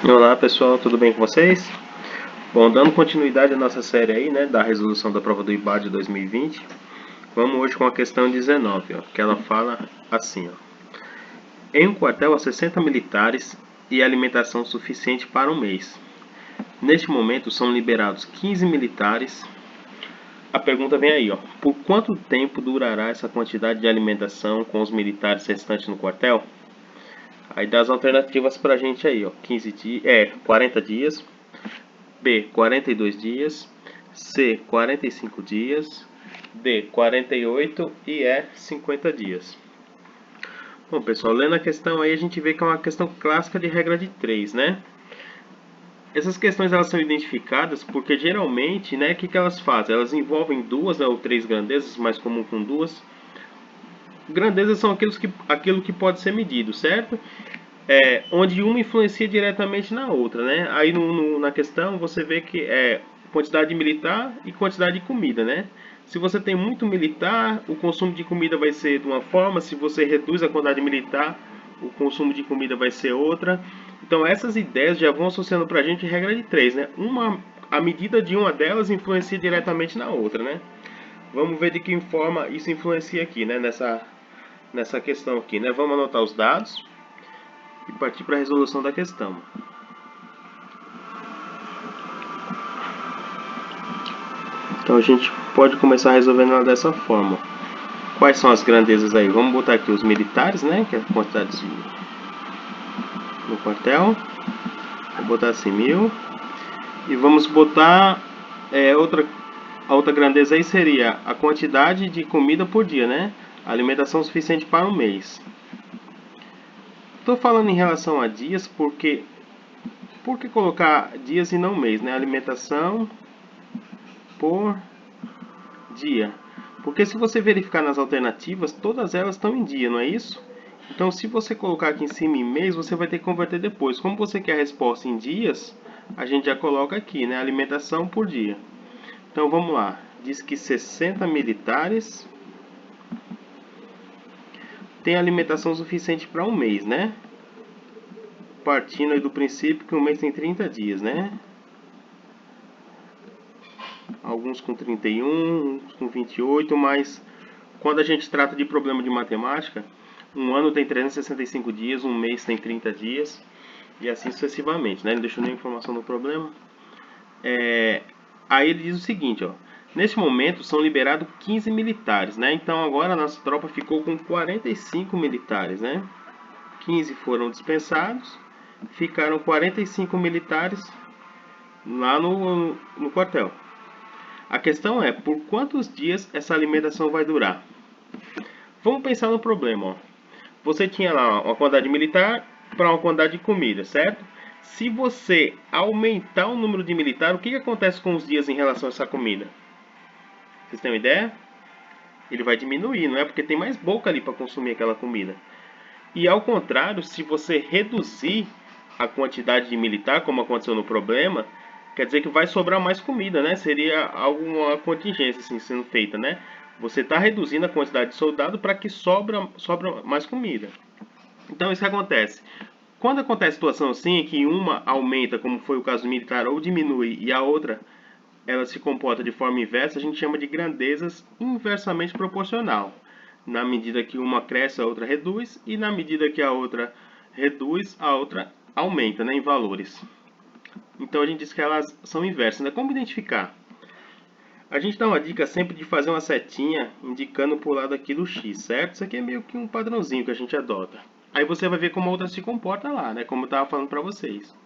Olá pessoal, tudo bem com vocês? Bom, dando continuidade à nossa série aí, né, da resolução da prova do IBAD de 2020, vamos hoje com a questão 19, ó, que ela fala assim, ó. Em um quartel há 60 militares e alimentação suficiente para um mês. Neste momento são liberados 15 militares. A pergunta vem aí, ó. Por quanto tempo durará essa quantidade de alimentação com os militares restantes no quartel? Aí dá as alternativas pra gente aí, ó. 40 dias, B, 42 dias, C, 45 dias, D, 48 e E, 50 dias. Bom, pessoal, lendo a questão aí, a gente vê que é uma questão clássica de regra de 3, né? Essas questões elas são identificadas porque geralmente, né, o que elas fazem? Elas envolvem duas, né, ou três grandezas, mais comum com duas. Grandezas são aquilo que pode ser medido, certo? Onde uma influencia diretamente na outra, né? Aí na questão você vê que é quantidade de militar e quantidade de comida, né? Se você tem muito militar, o consumo de comida vai ser de uma forma, se você reduz a quantidade militar, o consumo de comida vai ser outra. Então essas ideias já vão associando para a gente regra de três, né? A medida de uma delas influencia diretamente na outra, né? Vamos ver de que forma isso influencia aqui, né? Nessa questão aqui, né? Vamos anotar os dados e partir para a resolução da questão. Então a gente pode começar resolvendo ela dessa forma. Quais são as grandezas aí? Vamos botar aqui os militares, né? Que é a quantidade no quartel. Vou botar assim 1000. E vamos botar a outra grandeza aí seria a quantidade de comida por dia, né? Alimentação suficiente para um mês. Estou falando em relação a dias porque por que colocar dias e não mês, né? Alimentação por dia. Porque se você verificar nas alternativas, todas elas estão em dia, não é isso? Então, se você colocar aqui em cima em mês, você vai ter que converter depois. Como você quer a resposta em dias, a gente já coloca aqui, né? Alimentação por dia. Então, vamos lá. Diz que 60 militares têm alimentação suficiente para um mês, né? Partindo aí do princípio que um mês tem 30 dias, né? Alguns com 31, uns com 28, mas quando a gente trata de problema de matemática, um ano tem 365 dias, um mês tem 30 dias e assim sucessivamente, né? Ele deixou nenhuma informação no problema. Aí ele diz o seguinte, ó. Neste momento são liberados 15 militares, né? Então agora a nossa tropa ficou com 45 militares, né? 15 foram dispensados, ficaram 45 militares lá no quartel. A questão é, por quantos dias essa alimentação vai durar? Vamos pensar no problema, ó. Você tinha lá uma quantidade militar para uma quantidade de comida, certo? Se você aumentar o número de militar, o que acontece com os dias em relação a essa comida? Vocês têm uma ideia? Ele vai diminuir, não é? Porque tem mais boca ali para consumir aquela comida. E ao contrário, se você reduzir a quantidade de militar, como aconteceu no problema, quer dizer que vai sobrar mais comida, né? Seria alguma contingência assim sendo feita, né? Você está reduzindo a quantidade de soldado para que sobra mais comida. Então isso que acontece. Quando acontece situação assim, em que uma aumenta, como foi o caso militar, ou diminui, e a outra ela se comporta de forma inversa, a gente chama de grandezas inversamente proporcional. Na medida que uma cresce, a outra reduz, e na medida que a outra reduz, a outra aumenta, né, em valores. Então a gente diz que elas são inversas, né? Como identificar? A gente dá uma dica sempre de fazer uma setinha indicando para o lado aqui do X, certo? Isso aqui é meio que um padrãozinho que a gente adota. Aí você vai ver como a outra se comporta lá, né? Como eu estava falando para vocês.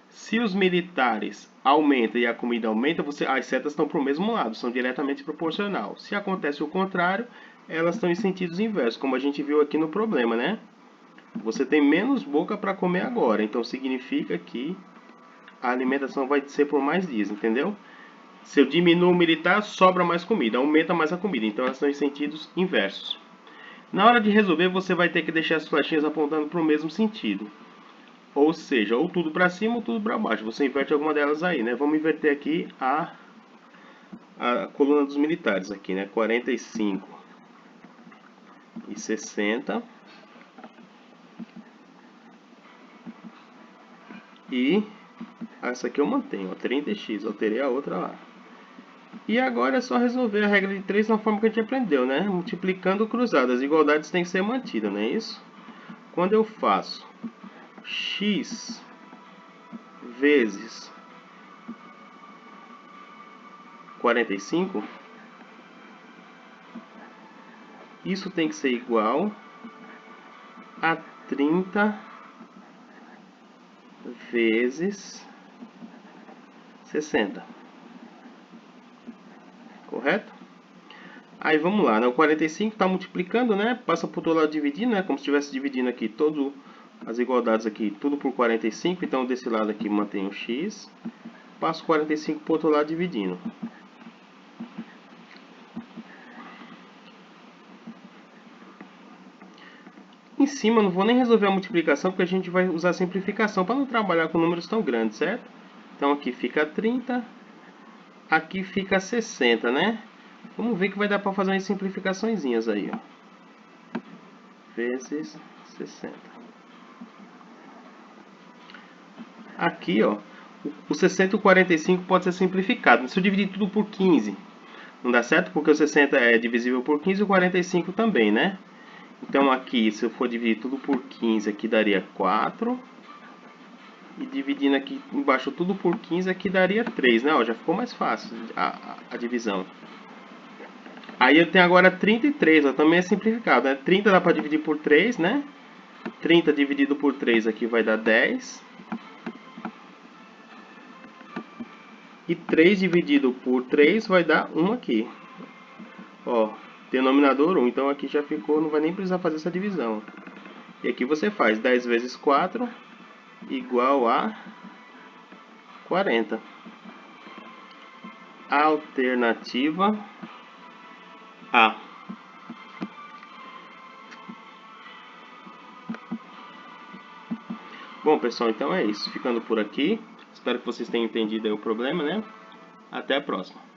Se os militares aumentam e a comida aumenta, as setas estão para o mesmo lado, são diretamente proporcional. Se acontece o contrário, elas estão em sentidos inversos, como a gente viu aqui no problema, né? Você tem menos boca para comer agora, então significa que a alimentação vai ser por mais dias, entendeu? Se eu diminuo o militar, sobra mais comida, aumenta mais a comida, então elas estão em sentidos inversos. Na hora de resolver, você vai ter que deixar as flechinhas apontando para o mesmo sentido. Ou seja, ou tudo para cima ou tudo para baixo. Você inverte alguma delas aí, né? Vamos inverter aqui a coluna dos militares aqui, né? 45 e 60 E essa aqui eu mantenho, ó, 30x, alterei a outra lá. E agora é só resolver a regra de 3 na forma que a gente aprendeu, né? Multiplicando cruzado, as igualdades têm que ser mantidas, não é isso? Quando eu faço x vezes 45, isso tem que ser igual a 30 vezes 60. Correto? Aí vamos lá, né? O 45 está multiplicando, né? Passa para o outro lado dividindo, né? Como se estivesse dividindo aqui todas as igualdades aqui, tudo por 45. Então desse lado aqui mantém o x. Passo 45 para o outro lado dividindo. Em cima não vou nem resolver a multiplicação, porque a gente vai usar a simplificação para não trabalhar com números tão grandes, certo? Então aqui fica 30, aqui fica 60, né? Vamos ver que vai dar para fazer umas simplificaçõezinhas aí, ó. Vezes 60. Aqui, ó, o 60 e o 45 pode ser simplificado. Se eu dividir tudo por 15, não dá certo? Porque o 60 é divisível por 15 e o 45 também, né? Então aqui, se eu for dividir tudo por 15, aqui daria 4. E dividindo aqui embaixo tudo por 15, aqui daria 3, né? Ó, já ficou mais fácil a divisão. Aí eu tenho agora 33, ó, também é simplificado, né? 30 dá para dividir por 3, né? 30 dividido por 3 aqui vai dar 10. E 3 dividido por 3 vai dar 1 aqui. Ó, denominador 1. Então aqui já ficou, não vai nem precisar fazer essa divisão. E aqui você faz 10 vezes 4 igual a 40. Alternativa A. Bom, pessoal, então é isso. Ficando por aqui. Espero que vocês tenham entendido aí o problema, né? Até a próxima.